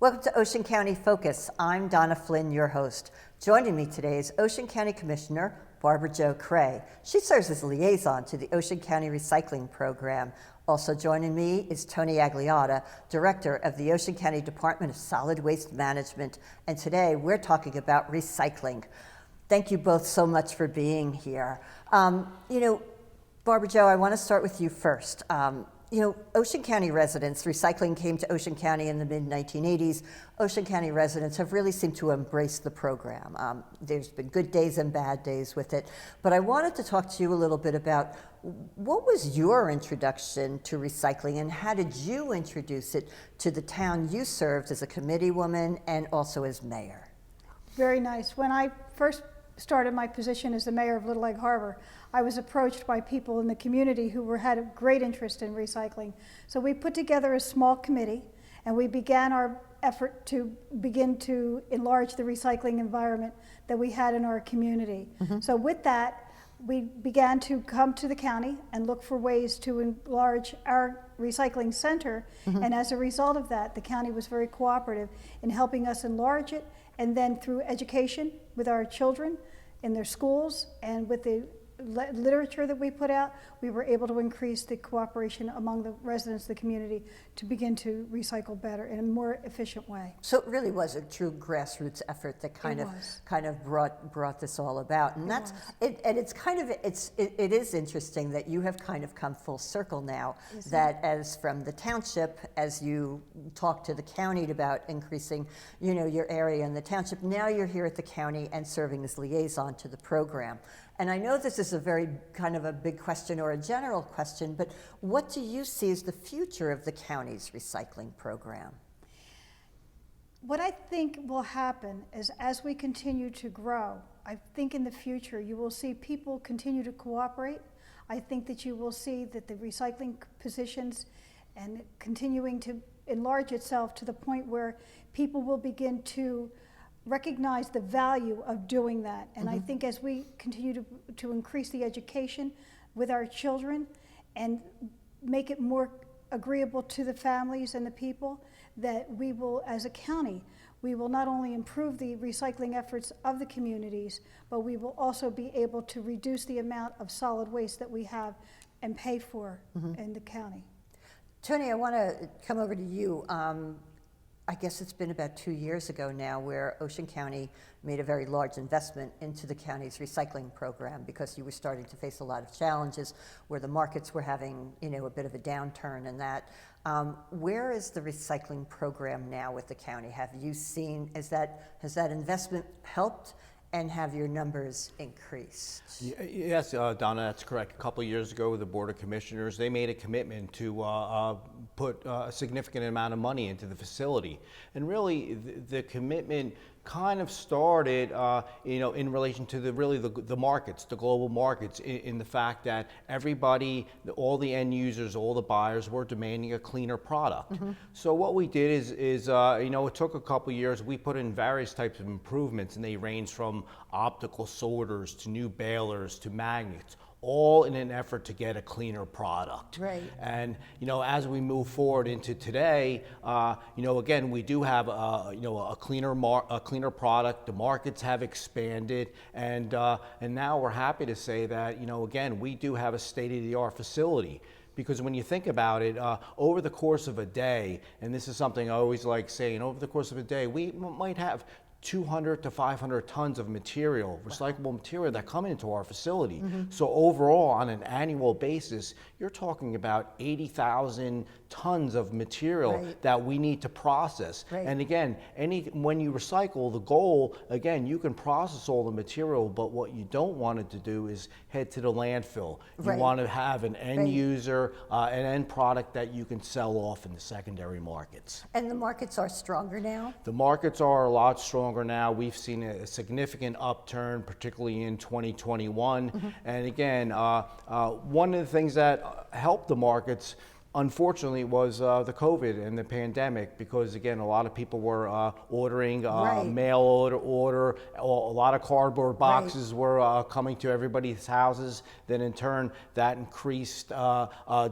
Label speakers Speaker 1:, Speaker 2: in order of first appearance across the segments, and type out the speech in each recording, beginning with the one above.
Speaker 1: Welcome to Ocean County Focus. I'm Donna Flynn, your host. Joining me today is Ocean County Commissioner Barbara Jo Cray. She serves as liaison to the Ocean County Recycling Program. Also joining me is Tony Agliotta, Director of the Ocean County Department of Solid Waste Management. And today we're talking about recycling. Thank you both so much for being here. Barbara Jo, I want to start with you first. Ocean County residents, recycling came to Ocean County in the mid-1980s. Ocean County residents have really seemed to embrace the program. There's been good days and bad days with it. But I wanted to talk to you a little bit about what was your introduction to recycling and how did you introduce it to the town you served as a committee woman and also as mayor?
Speaker 2: Very nice. When I first started my position as the mayor of Little Egg Harbor, I was approached by people in the community who had a great interest in recycling. So we put together a small committee and we began our effort to begin to enlarge the recycling environment that we had in our community. So with that, we began to come to the county and look for ways to enlarge our recycling center. And as a result of that, the county was very cooperative in helping us enlarge it. And then through education with our children in their schools and with the literature that we put out, we were able to increase the cooperation among the residents of the community to begin to recycle better in a more efficient way.
Speaker 1: So it really was a true grassroots effort that kind of brought this all about, and it is interesting that you have kind of come full circle now. That as from the township, as you talk to the county about increasing, your area in the township, now you're here at the county and serving as liaison to the program. And I know this is a very kind of a big question or a general question, but what do you see as the future of the county's recycling program?
Speaker 2: What I think will happen is as we continue to grow, I think in the future you will see people continue to cooperate. I think that you will see that the recycling positions and continuing to enlarge itself to the point where people will begin to recognize the value of doing that. And I think as we continue to increase the education with our children and make it more agreeable to the families and the people, that we will, as a county, we will not only improve the recycling efforts of the communities, but we will also be able to reduce the amount of solid waste that we have and pay for in the county.
Speaker 1: Tony, I want to come over to you. I guess it's been about 2 years ago now where Ocean County made a very large investment into the county's recycling program because you were starting to face a lot of challenges where the markets were having, a bit of a downturn and that. Where is the recycling program now with the county? Have you seen, has that investment helped? And have your numbers increased?
Speaker 3: Yes, Donna, that's correct. A couple of years ago, the Board of Commissioners, they made a commitment to put a significant amount of money into the facility. And really, the commitment kind of started, in relation to the markets, the global markets, in the fact that everybody, all the end users, all the buyers were demanding a cleaner product. So what we did is it took a couple of years. We put in various types of improvements, and they range from optical sorters to new balers to magnets, all in an effort to get a cleaner product.
Speaker 1: Right.
Speaker 3: And as we move forward into today, again, we do have a cleaner product. The markets have expanded, and now we're happy to say that again, we do have a state-of-the-art facility. Because when you think about it, over the course of a day, and this is something I always like saying, over the course of a day, we might have 200 to 500 tons of material, recyclable material that come into our facility. So overall, on an annual basis, you're talking about 80,000 tons of material that we need to process. And again, when you recycle, the goal, again, you can process all the material, but what you don't want it to do is head to the landfill. You want to have an end user, an end product that you can sell off in the secondary markets.
Speaker 1: And the markets are stronger now?
Speaker 3: The markets are a lot stronger now. We've seen a significant upturn, particularly in 2021. And again, one of the things that helped the markets unfortunately was the COVID and the pandemic, because again, a lot of people were ordering
Speaker 1: Right.
Speaker 3: mail order. A lot of cardboard boxes were coming to everybody's houses. Then in turn, that increased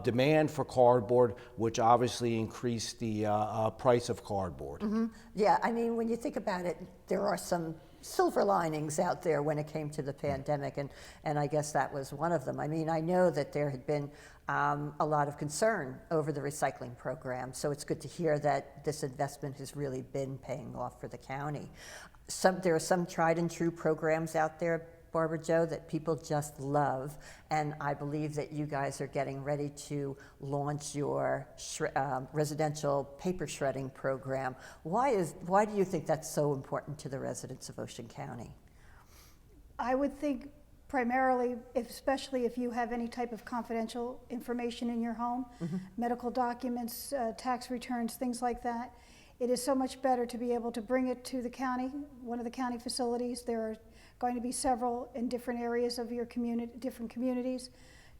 Speaker 3: demand for cardboard, which obviously increased the price of cardboard.
Speaker 1: Yeah, I mean, when you think about it, there are some silver linings out there when it came to the pandemic, and I guess that was one of them. I mean, I know that there had been a lot of concern over the recycling program, so it's good to hear that this investment has really been paying off for the county. There are some tried and true programs out there, Barbara Jo, that people just love, and I believe that you guys are getting ready to launch your residential paper shredding program. Why do you think that's so important to the residents of Ocean County?
Speaker 2: I would think primarily, especially if you have any type of confidential information in your home, medical documents, tax returns, things like that, it is so much better to be able to bring it to the county, one of the county facilities. There are going to be several in different areas of your community, different communities,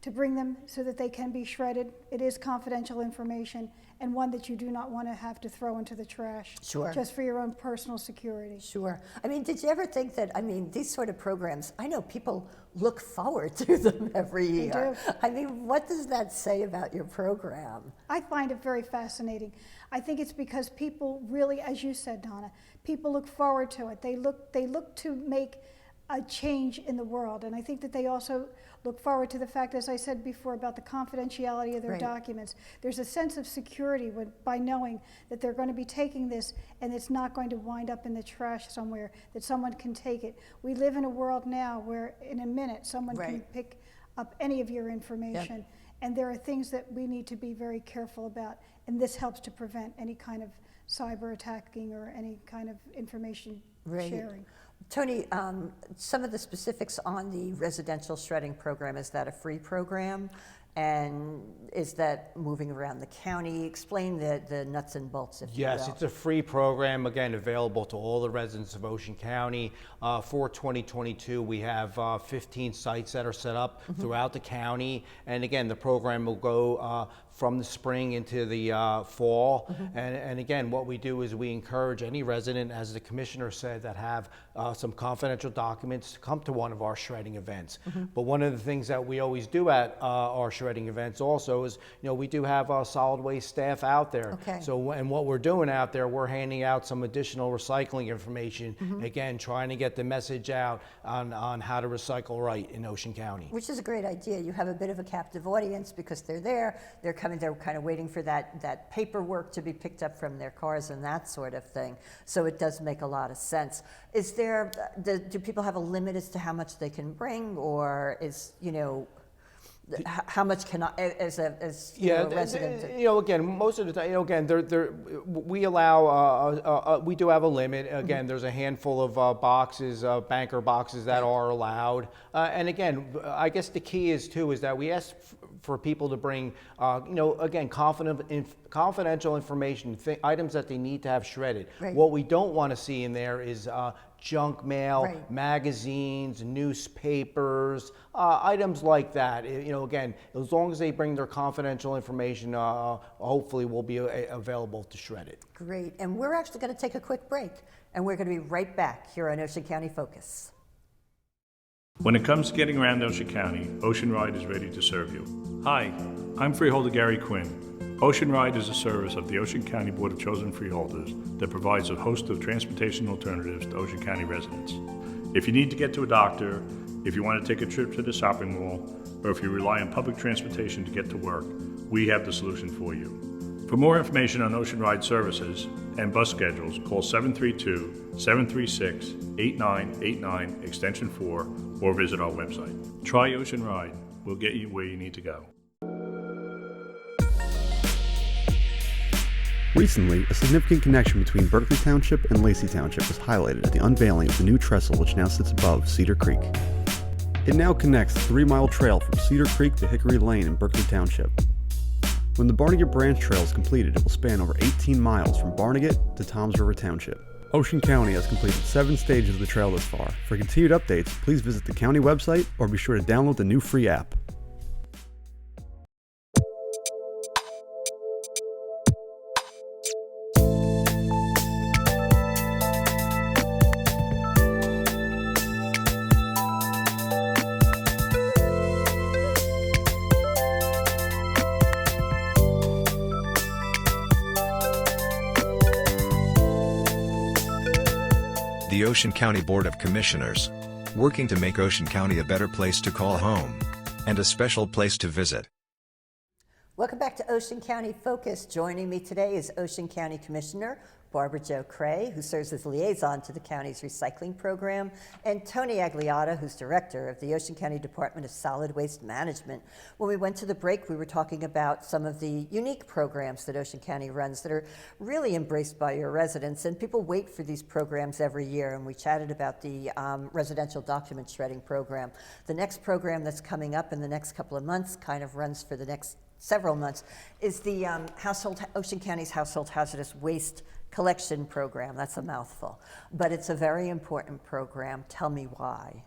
Speaker 2: to bring them so that they can be shredded. It is confidential information, and one that you do not want to have to throw into the trash.
Speaker 1: Sure.
Speaker 2: Just for your own personal security.
Speaker 1: Sure. I mean, did you ever think that, I mean, these sort of programs, I know people look forward to them every year.
Speaker 2: do.
Speaker 1: I mean, what does that say about your program?
Speaker 2: I find it very fascinating. I think it's because people really, as you said, Donna, people look forward to it. They look to make a change in the world, and I think that they also look forward to the fact, as I said before, about the confidentiality of their
Speaker 1: Right.
Speaker 2: documents. There's a sense of security by knowing that they're going to be taking this and it's not going to wind up in the trash somewhere, that someone can take it. We live in a world now where in a minute someone can
Speaker 1: Right.
Speaker 2: pick up any of your information, and there are things that we need to be very careful about, and this helps to prevent any kind of cyber attacking or any kind of information
Speaker 1: Right.
Speaker 2: sharing.
Speaker 1: Tony, some of the specifics on the residential shredding program, is that a free program? And is that moving around the county? Explain the nuts and bolts, if you will.
Speaker 3: Yes, it's a free program, again, available to all the residents of Ocean County. For 2022, we have 15 sites that are set up throughout the county. And again, the program will go from the spring into the fall. And again, what we do is we encourage any resident, as the commissioner said, that have some confidential documents to come to one of our shredding events. But one of the things that we always do at our shredding events also is, we do have solid waste staff out there.
Speaker 1: Okay.
Speaker 3: So, and what we're doing out there, we're handing out some additional recycling information, again, trying to get the message out on how to recycle right in Ocean County.
Speaker 1: Which is a great idea. You have a bit of a captive audience because they're there, they're kind of waiting for that paperwork to be picked up from their cars and that sort of thing. So it does make a lot of sense. Is there, do people have a limit as to how much they can bring, or is, how much can I, as a resident?
Speaker 3: Again, most of the time, again, we allow, we do have a limit. Again, there's a handful of boxes, banker boxes that are allowed. And again, I guess the key is that we ask for people to bring, again, confidential information, items that they need to have shredded.
Speaker 1: Right.
Speaker 3: What we don't want to see in there is junk mail,
Speaker 1: Right.
Speaker 3: magazines, newspapers, items like that. Again, as long as they bring their confidential information, hopefully will be available to shred it.
Speaker 1: Great. And we're actually going to take a quick break, and we're going to be right back here on Ocean County Focus.
Speaker 4: When it comes to getting around Ocean County, Ocean Ride is ready to serve you. Hi, I'm Freeholder Gary Quinn. Ocean Ride is a service of the Ocean County Board of Chosen Freeholders that provides a host of transportation alternatives to Ocean County residents. If you need to get to a doctor, if you want to take a trip to the shopping mall, or if you rely on public transportation to get to work, we have the solution for you. For more information on Ocean Ride services and bus schedules, call 732-736-8989 extension 4 or visit our website. Try Ocean Ride. We'll get you where you need to go.
Speaker 5: Recently, a significant connection between Berkeley Township and Lacey Township was highlighted at the unveiling of the new trestle which now sits above Cedar Creek. It now connects the 3-mile trail from Cedar Creek to Hickory Lane in Berkeley Township. When the Barnegat Branch Trail is completed, it will span over 18 miles from Barnegat to Toms River Township. Ocean County has completed 7 stages of the trail thus far. For continued updates, please visit the county website or be sure to download the new free app.
Speaker 6: the Ocean County Board of Commissioners, working to make Ocean County a better place to call home and a special place to visit.
Speaker 1: Welcome back to Ocean County Focus. Joining me today is Ocean County Commissioner Barbara Jo Cray, who serves as liaison to the county's recycling program, and Tony Agliata, who's director of the Ocean County Department of Solid Waste Management. When we went to the break, we were talking about some of the unique programs that Ocean County runs that are really embraced by your residents, and people wait for these programs every year, and we chatted about the residential document shredding program. The next program that's coming up in the next couple of months, kind of runs for the next several months, is the Ocean County's Household Hazardous Waste Collection Program. That's a mouthful, but it's a very important program. Tell me why.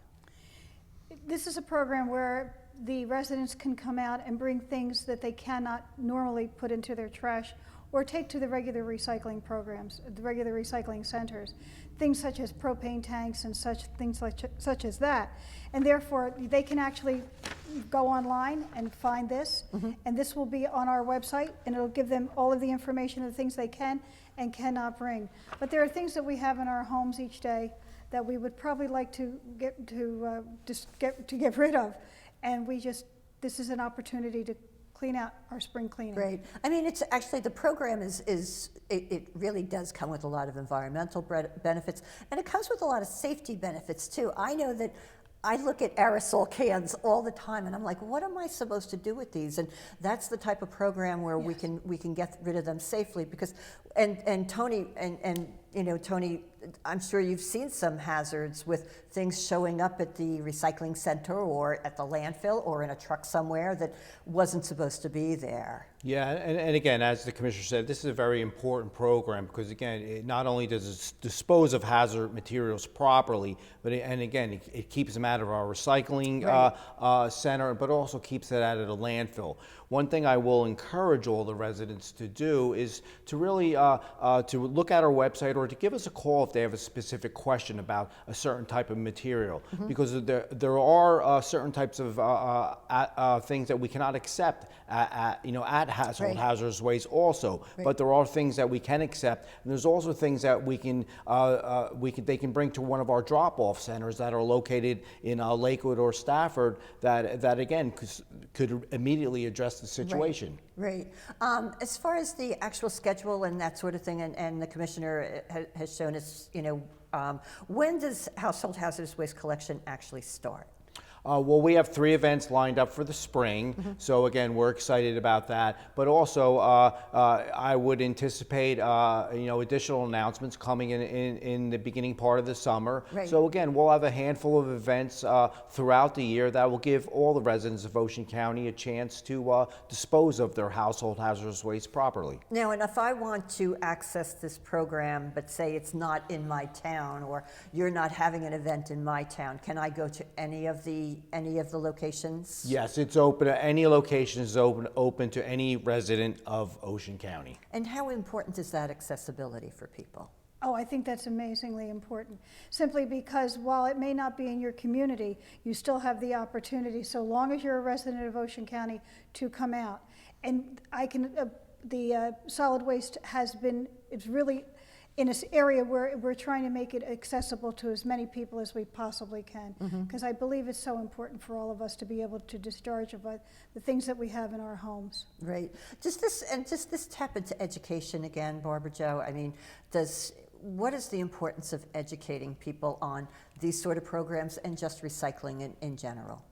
Speaker 2: This is a program where the residents can come out and bring things that they cannot normally put into their trash or take to the regular recycling programs, the regular recycling centers. Things such as propane tanks and things such as that. And therefore, they can actually go online and find this, and this will be on our website, and it'll give them all of the information of the things they can and cannot bring. But there are things that we have in our homes each day that we would probably like to get rid of, and this is an opportunity to clean out our spring cleaning.
Speaker 1: Great. I mean, it's actually, the program it really does come with a lot of environmental benefits, and it comes with a lot of safety benefits too. I know that I look at aerosol cans all the time, and I'm like, what am I supposed to do with these? And that's the type of program where we can get rid of them safely, because and Tony and you know, Tony, I'm sure you've seen some hazards with things showing up at the recycling center or at the landfill or in a truck somewhere that wasn't supposed to be there.
Speaker 3: Yeah, and again, as the commissioner said, this is a very important program because, again, it not only does it dispose of hazard materials properly, but it keeps them out of our recycling center, but also keeps it out of the landfill. One thing I will encourage all the residents to do is to really to look at our website or to give us a call if they have a specific question about a certain type of material, because there are certain types of things that we cannot accept at household hazardous waste also, but there are things that we can accept, and there's also things that they can bring to one of our drop-off centers that are located in Lakewood or Stafford that again could immediately address the situation.
Speaker 1: Right. As far as the actual schedule and that sort of thing, and the commissioner has shown us, when does household hazardous waste collection actually start?
Speaker 3: Well, we have 3 events lined up for the spring, so again, we're excited about that. But also, I would anticipate, additional announcements coming in the beginning part of the summer.
Speaker 1: Right.
Speaker 3: So again, we'll have a handful of events throughout the year that will give all the residents of Ocean County a chance to dispose of their household hazardous waste properly.
Speaker 1: Now, and if I want to access this program, but say it's not in my town, or you're not having an event in my town, can I go to any of the locations?
Speaker 3: Yes, it's open. Any location is open to any resident of Ocean County.
Speaker 1: And how important is that accessibility for people?
Speaker 2: Oh, I think that's amazingly important, simply because while it may not be in your community, you still have the opportunity, so long as you're a resident of Ocean County, to come out. And the solid waste it's really in this area where we're trying to make it accessible to as many people as we possibly can, because I believe it's so important for all of us to be able to discharge about the things that we have in our homes.
Speaker 1: Right. Just this tap into education again, Barbara Jo. I mean, what is the importance of educating people on these sort of programs and just recycling in general?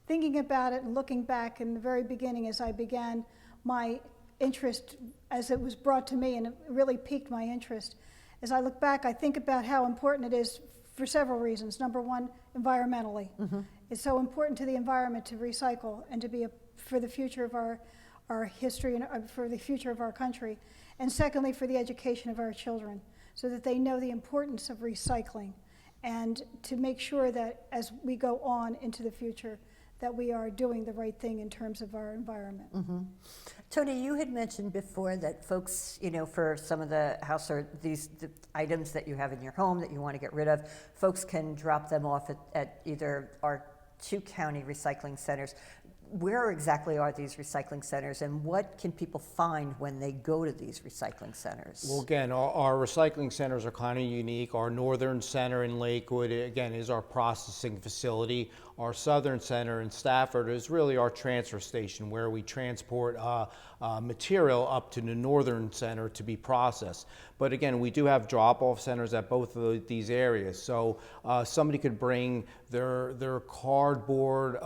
Speaker 2: Thinking about it and looking back in the very beginning, as I began my interest, as it was brought to me, and it really piqued my interest. As I look back, I think about how important it is for several reasons. Number one, environmentally. It's so important to the environment to recycle and to be for the future of our history and for the future of our country. And secondly, for the education of our children, so that they know the importance of recycling, and to make sure that as we go on into the future, that we are doing the right thing in terms of our environment.
Speaker 1: Tony, you had mentioned before that folks, for some of the the items that you have in your home that you want to get rid of, folks can drop them off at either our 2 county recycling centers. where exactly are these recycling centers, and what can people find when they go to these recycling centers?
Speaker 3: Well, again, our recycling centers are kind of unique. Our northern center in Lakewood, again, is our processing facility. Our southern center in Stafford is really our transfer station where we transport material up to the northern center to be processed. But again, we do have drop-off centers at both of these areas. So somebody could bring their cardboard,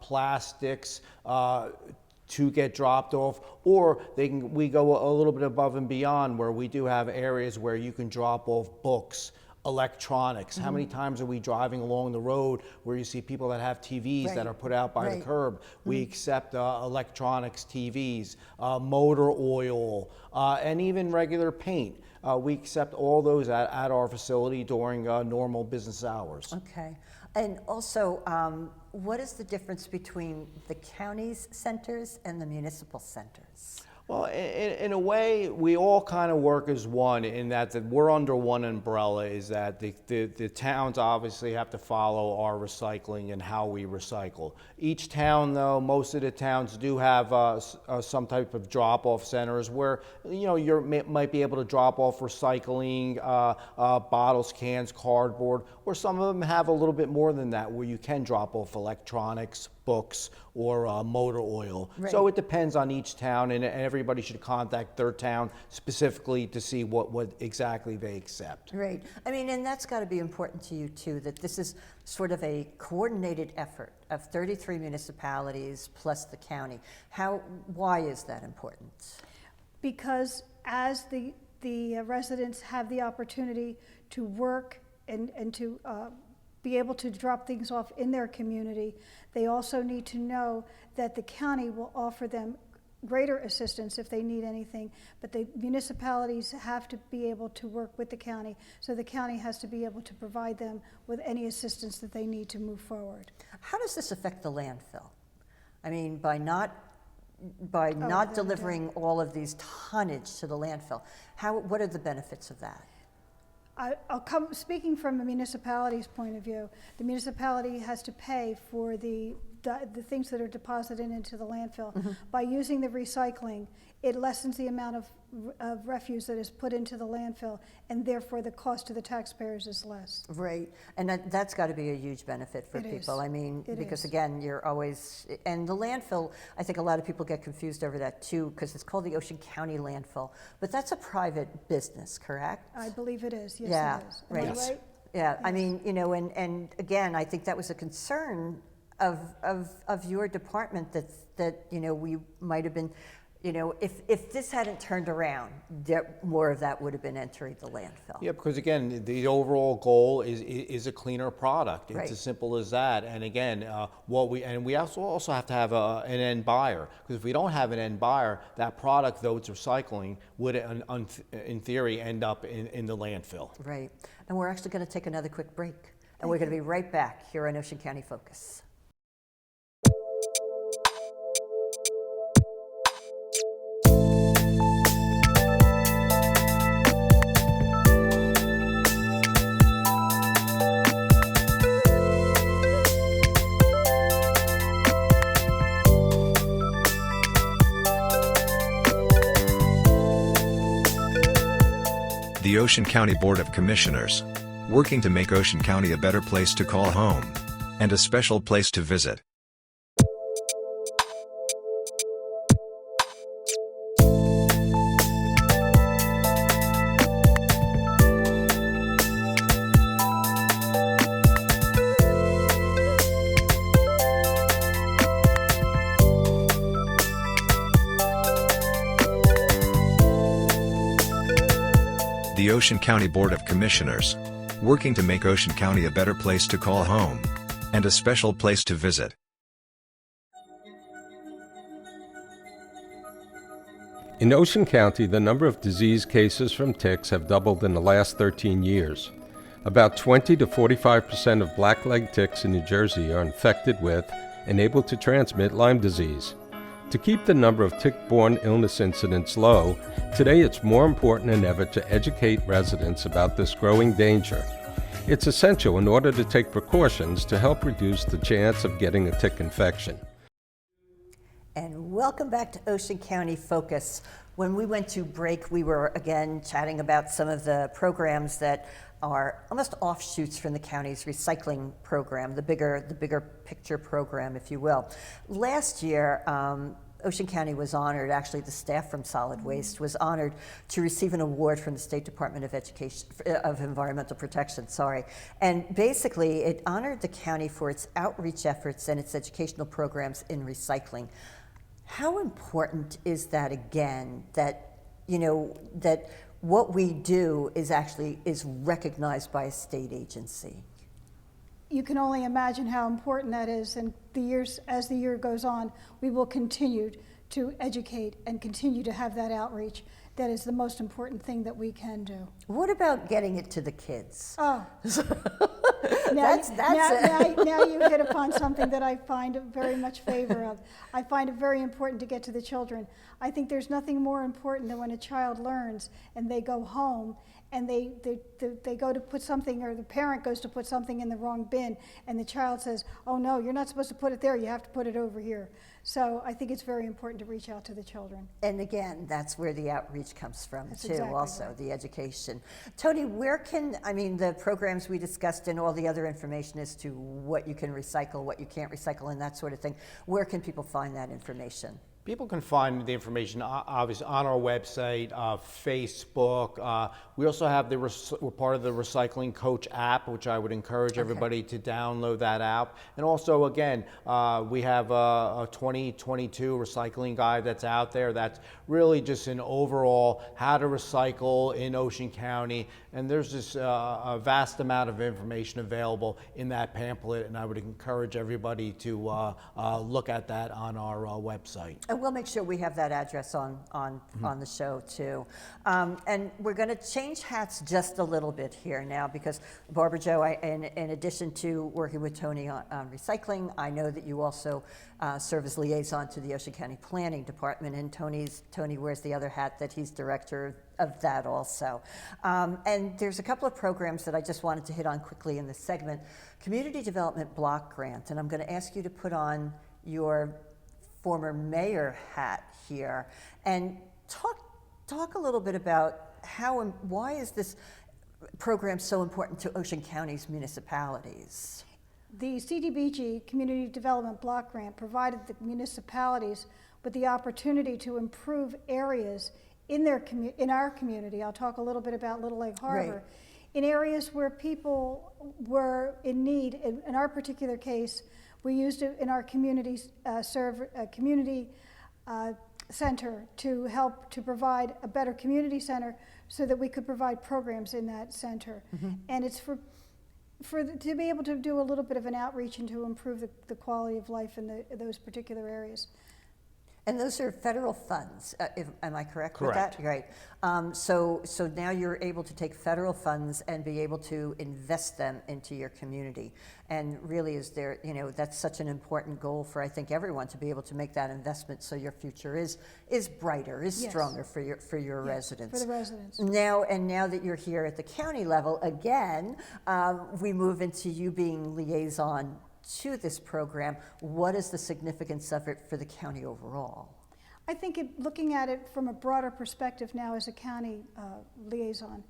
Speaker 3: plastics, to get dropped off, or we go a little bit above and beyond where we do have areas where you can drop off books, electronics. How many times are we driving along the road where you see people that have TVs that
Speaker 1: Right.
Speaker 3: are put out by
Speaker 1: Right.
Speaker 3: the curb? We accept electronics, TVs, motor oil, and even regular paint. We accept all those at our facility during normal business hours.
Speaker 1: Okay. And also, what is the difference between the county's centers and the municipal centers?
Speaker 3: Well, in a way, we all kind of work as one in that we're under one umbrella, is that the towns obviously have to follow our recycling and how we recycle. Each town, though, most of the towns do have some type of drop-off centers where, you know, you might be able to drop off recycling, bottles, cans, cardboard, or some of them have a little bit more than that where you can drop off electronics, books, or motor oil.
Speaker 1: Right.
Speaker 3: So it depends on each town, and everybody should contact their town specifically to see what exactly they accept.
Speaker 1: Right. I mean, and that's got to be important to you too, that this is sort of a coordinated effort of 33 municipalities plus the county. Why is that important?
Speaker 2: Because as the residents have the opportunity to work and to be able to drop things off in their community, they also need to know that the county will offer them greater assistance if they need anything, but the municipalities have to be able to work with the county, so the county has to be able to provide them with any assistance that they need to move forward.
Speaker 1: How does this affect the landfill? I mean, by not
Speaker 2: okay.
Speaker 1: delivering all of these tonnage to the landfill, what are the benefits of that?
Speaker 2: Speaking from a municipality's point of view, the municipality has to pay for the things that are deposited into the landfill.
Speaker 1: Mm-hmm.
Speaker 2: By using the recycling, it lessens the amount of refuse that is put into the landfill, and therefore the cost to the taxpayers is less.
Speaker 1: Right, and that's got to be a huge benefit for
Speaker 2: It is.
Speaker 1: people. I mean,
Speaker 2: It
Speaker 1: because
Speaker 2: is.
Speaker 1: again, you're always, and the landfill, I think a lot of people get confused over that too, because it's called the Ocean County landfill, but that's a private business, correct?
Speaker 2: I believe it is, yes
Speaker 1: Yeah,
Speaker 2: it is. Am
Speaker 1: right.
Speaker 2: I right?
Speaker 1: Yeah, I mean, you know, and again, I think that was a concern of your department that, you know, we might have been, you know, if this hadn't turned around, more of that would have been entering the landfill.
Speaker 3: Yeah, because again, the overall goal is a cleaner product. It's
Speaker 1: Right.
Speaker 3: as simple as that. And again, we also have to have an end buyer, because if we don't have an end buyer, that product, though it's recycling, would in theory end up in the landfill.
Speaker 1: Right, and we're actually going to take another quick break, and we're going to be right back here on Ocean County Focus.
Speaker 6: The Ocean County Board of Commissioners. Working to make Ocean County a better place to call home. And a special place to visit. The Ocean County Board of Commissioners. Working to make Ocean County a better place to call home. And a special place to visit.
Speaker 7: In Ocean County, the number of disease cases from ticks have doubled in the last 13 years. About 20 to 45% of blackleg ticks in New Jersey are infected with and able to transmit Lyme disease. To keep the number of tick-borne illness incidents low, today it's more important than ever to educate residents about this growing danger. It's essential in order to take precautions to help reduce the chance of getting a tick infection.
Speaker 1: And welcome back to Ocean County Focus. When we went to break, we were again chatting about some of the programs that are almost offshoots from the county's recycling program, the bigger picture program, if you will. Last year, Ocean County was honored, actually the staff from Solid Waste was honored to receive an award from the State Department of Education, of Environmental Protection, sorry. And basically it honored the county for its outreach efforts and its educational programs in recycling. How important is that again, that, that what we do is recognized by a state agency?
Speaker 2: You can only imagine how important that is, and as the year goes on, we will continue to educate and continue to have that outreach. That is the most important thing that we can do.
Speaker 1: What about getting it to the kids?
Speaker 2: Oh, now you hit upon something that I find very much favor of. I find it very important to get to the children. I think there's nothing more important than when a child learns and they go home and they go to put something, or the parent goes to put something in the wrong bin, and the child says, oh no, you're not supposed to put it there, you have to put it over here. So I think it's very important to reach out to the children.
Speaker 1: And again, that's where the outreach comes from
Speaker 2: That's
Speaker 1: too,
Speaker 2: exactly
Speaker 1: also,
Speaker 2: right.
Speaker 1: the education. Tony, the programs we discussed and all the other information as to what you can recycle, what you can't recycle, and that sort of thing, where can people find that information?
Speaker 3: People can find the information obviously on our website, Facebook. We also have we're part of the Recycling Coach app, which I would encourage everybody to download that app. And also, again, we have a 2022 recycling guide that's out there. That's really just an overall how to recycle in Ocean County. And there's just a vast amount of information available in that pamphlet, and I would encourage everybody to look at that on our website.
Speaker 1: And we'll make sure we have that address on the show too. And we're going to change hats just a little bit here now, because Barbara Jo, in addition to working with Tony on recycling, I know that you also serve as liaison to the Ocean County Planning Department, and Tony wears the other hat that he's director of that also. And there's a couple of programs that I just wanted to hit on quickly in this segment. Community Development Block Grant, and I'm going to ask you to put on your former mayor hat here and talk a little bit about why is this program so important to Ocean County's municipalities?
Speaker 2: The CDBG, Community Development Block Grant, provided the municipalities with the opportunity to improve areas in our community. I'll talk a little bit about Little Egg Harbor.
Speaker 1: Right.
Speaker 2: In areas where people were in need. In our particular case, we used it in our community center to help to provide a better community center so that we could provide programs in that center. Mm-hmm. And it's to be able to do a little bit of an outreach and to improve the quality of life in those particular areas.
Speaker 1: And those are federal funds, am I correct with
Speaker 3: Correct.
Speaker 1: that? Right. So now you're able to take federal funds and be able to invest them into your community. And really that's such an important goal for, I think, everyone to be able to make that investment so your future is brighter, is
Speaker 2: Yes.
Speaker 1: stronger for your residents.
Speaker 2: For the residents.
Speaker 1: Now that you're here at the county level, again, we move into you being liaison to this program. What is the significance of it for the county overall?
Speaker 2: I think looking at it from a broader perspective now as a county liaison,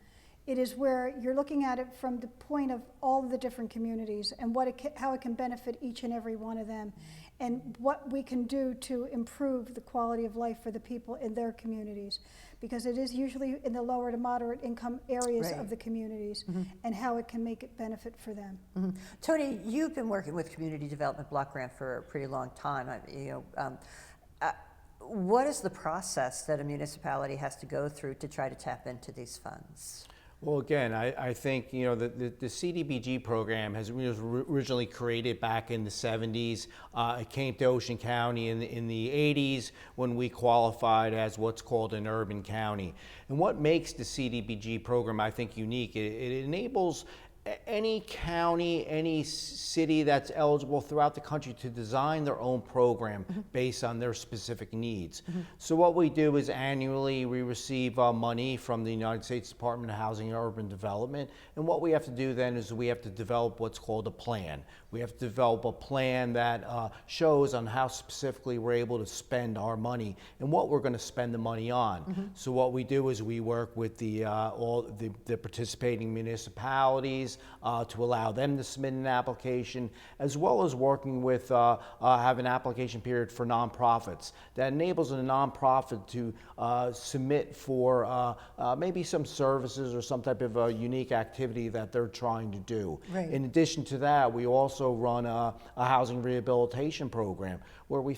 Speaker 2: it is where you're looking at it from the point of all of the different communities and how it can benefit each and every one of them, and what we can do to improve the quality of life for the people in their communities, because it is usually in the lower to moderate income areas
Speaker 1: Right.
Speaker 2: of the communities,
Speaker 1: Mm-hmm.
Speaker 2: and how it can make it benefit for them.
Speaker 1: Mm-hmm. Tony, you've been working with Community Development Block Grant for a pretty long time. What is the process that a municipality has to go through to try to tap into these funds?
Speaker 3: Well, again, I think the CDBG program was originally created back in the 70s. It came to Ocean County in the 80s when we qualified as what's called an urban county. And what makes the CDBG program, I think, unique, it enables any county, any city that's eligible throughout the country to design their own program based on their specific needs. So what we do is annually we receive money from the United States Department of Housing and Urban Development, and what we have to do then is we have to develop what's called a plan. We have to develop a plan that shows on how specifically we're able to spend our money and what we're going to spend the money on. So what we do is we work with all the participating municipalities to allow them to submit an application, as well as working with have an application period for nonprofits that enables a nonprofit to submit for maybe some services or some type of unique activity that they're trying to do.
Speaker 1: Right.
Speaker 3: In addition to that, we also run a housing rehabilitation program where we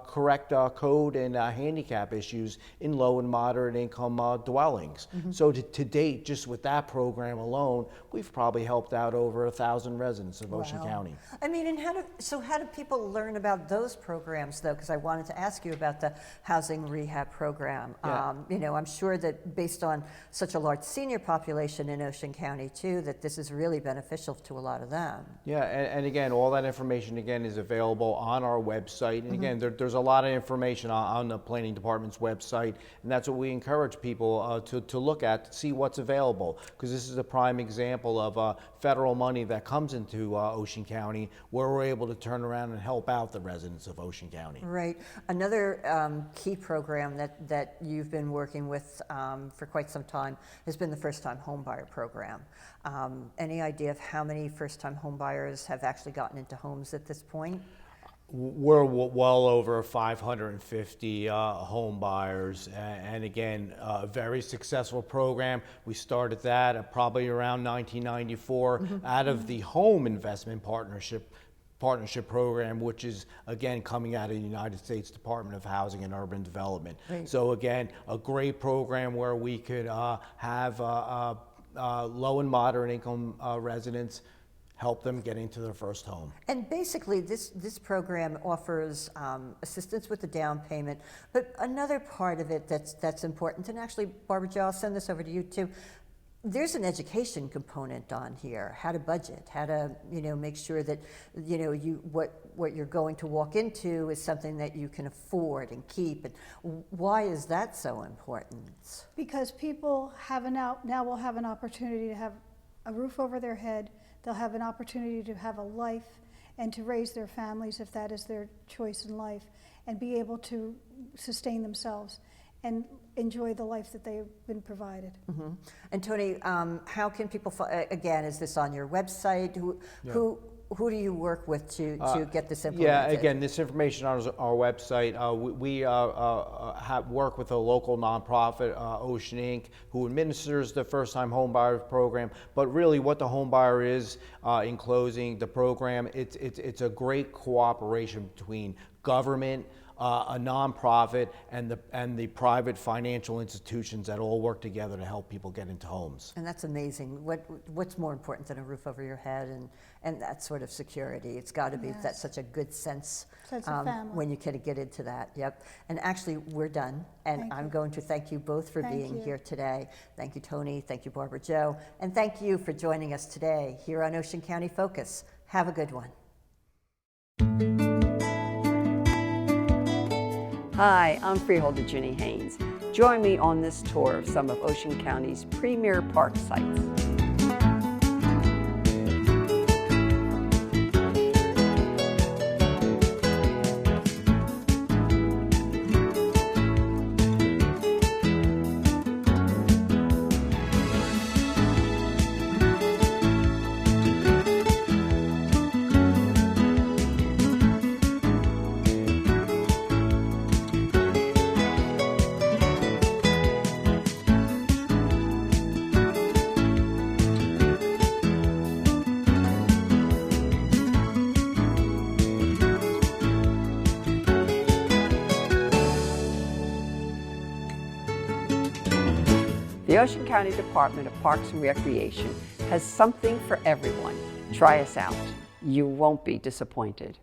Speaker 3: correct code and handicap issues in low and moderate income dwellings. So to date, just with that program alone, we've probably helped out over 1,000 residents of Ocean
Speaker 1: Wow.
Speaker 3: County.
Speaker 1: I mean, and how do people learn about those programs, though? Because I wanted to ask you about the housing rehab program.
Speaker 3: Yeah.
Speaker 1: You know, I'm sure that based on such a large senior population in Ocean County, too, that this is really beneficial to a lot of them.
Speaker 3: Yeah, and again, all that information again is available on our website. And again, there's a lot of information on the planning department's website, and that's what we encourage people to look at, to see what's available, because this is a prime example of federal money that comes into Ocean County, where we're able to turn around and help out the residents of Ocean County.
Speaker 1: Right. Another key program that you've been working with for quite some time has been the First-Time Homebuyer Program. Any idea of how many first-time homebuyers have actually gotten into homes at this point?
Speaker 3: We're well over 550 home buyers, and again, a very successful program. We started that at probably around 1994 out of the Home Investment Partnership program, which is again coming out of the United States Department of Housing and Urban Development.
Speaker 1: Right.
Speaker 3: So again, a great program where we could have low and moderate income residents help them get into their first home.
Speaker 1: And basically, this program offers assistance with the down payment, but another part of it that's important, and actually, Barbara Jo, I'll send this over to you too. There's an education component on here, how to budget, how to make sure that what you're going to walk into is something that you can afford and keep. And why is that so important?
Speaker 2: Because people now will have an opportunity to have a roof over their head. They'll have an opportunity to have a life and to raise their families if that is their choice in life, and be able to sustain themselves and enjoy the life that they've been provided.
Speaker 1: Mm-hmm. And Tony, how can people, again, is this on your website? Who do you work with to get this implemented?
Speaker 3: Yeah, again, this information on our website. We have work with a local nonprofit, Ocean Inc., who administers the First-Time Homebuyer Program. But really, what the homebuyer is, in closing, the program, it's a great cooperation between government, a nonprofit, and the private financial institutions that all work together to help people get into homes.
Speaker 1: And that's amazing. What's more important than a roof over your head and that sort of security? It's got to be that's such a good sense
Speaker 2: of family.
Speaker 1: when you can get into that. Yep. And actually, we're done. And I'm going to thank you both for being here today. Thank you, Tony. Thank you, Barbara Jo. And thank you for joining us today here on Ocean County Focus. Have a good one.
Speaker 8: Hi, I'm Freeholder Ginny Haynes. Join me on this tour of some of Ocean County's premier park sites. The Ocean County Department of Parks and Recreation has something for everyone. Try us out. You won't be disappointed.